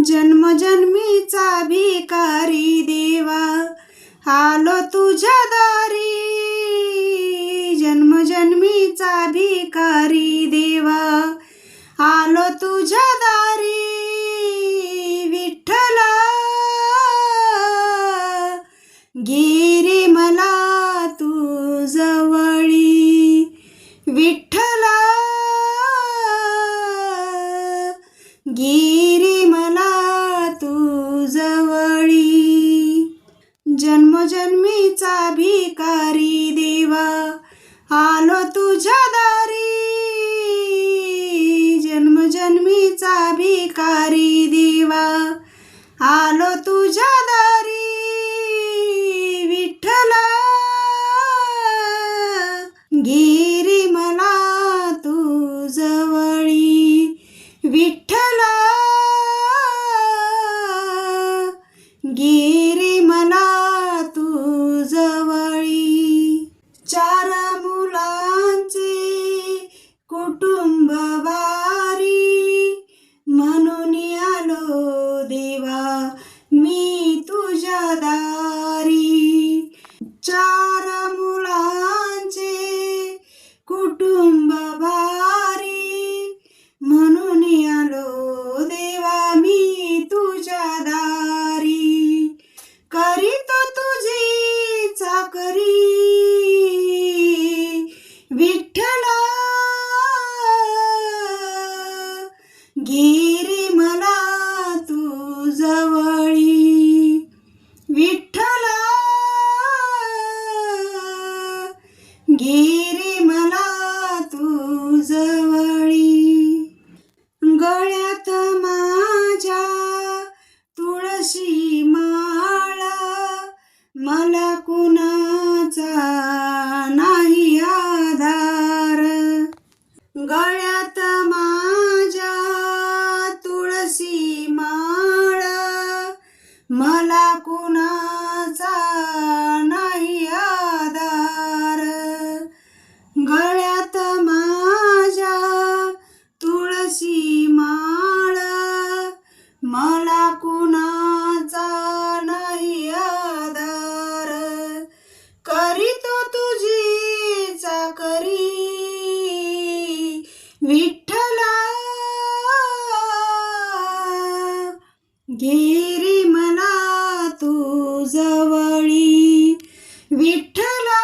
जन्मजन्मीचा भिकारी देवा, आलो तुझ्या दारी. जन्मजन्मीचा भिकारी देवा, आलो तुझ्या दारी. विठ्ठला गिरी मला तू जवळी. विठ्ठला गिरी मला तू जवळी. जन्मजन्मीचा भिकारी देवा, आलो तुझ्या दारी. जन्मजन्मीचा भिकारी देवा, आलो तुझ्या दारी. विठ्ठला गिरी मला तू जवळी. विठ्ठला गिरी मला तू जवळी. चार मुलांचे कुटुंब वारी, म्हणून आलो देवा मी तुझ्या दारी. चार मुलांचे कुटुंब भारी, म्हणून आलो देवा मी तुझ्या दारी. करीतो तुझी चाकरी. विठ्ठला गिरी मला तू जवळी. विठ्ठला गिरी मला तू जवळी. गळ्यात माझ्या तुळशी माळा, मला कुणाचा नाही आधार. गळ्यात माझ्या तुळशी माळा, मला कुणाचा नाही आधार. गळ्यात माझ्या तुळशी माळा, मला कुणाचा नाही आधार. करीतो तुझी चाकरी. विठ्ठला गिरी मला तू जवळी. विठ्ठला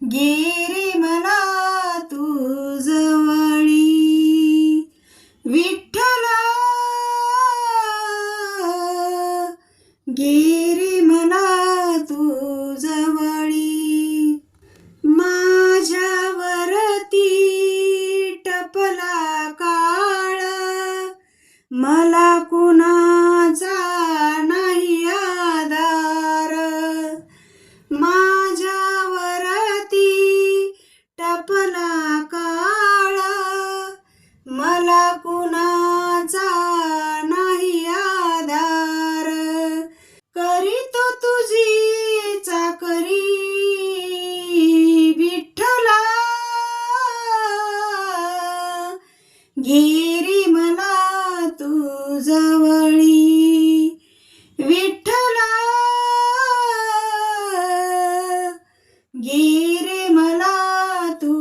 गिरी मला तू जवळी. विठ्ठला गिरी मला तू जवळी. माझ्यावरती टपला काळ, मला कुणाचा नाही आधार. माझ्यावरती टपला काळ, मला कुणाचा नाही आधार. करीतो तुझी चाकरी. विठ्ठला गिरी मला तू जवळी. विठ्ठला गिरी मला तू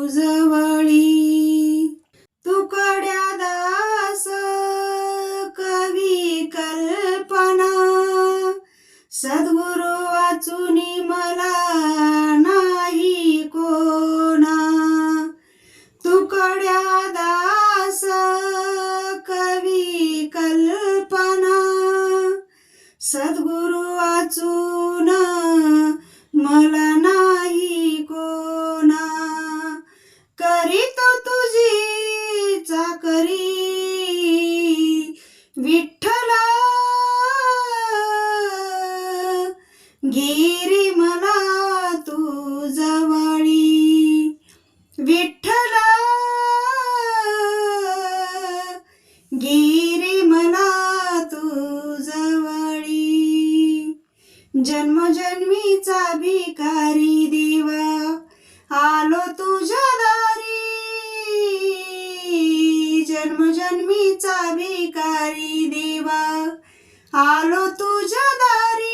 जवळी. तुकड्या दास कवी कल्पना, सद्गुरु वाचुनी मला नाही कोणा. तुकड्या दास कवी कल्पना, जन्मजन्मीचा भिकारी देवा आलो तुझ्या दारी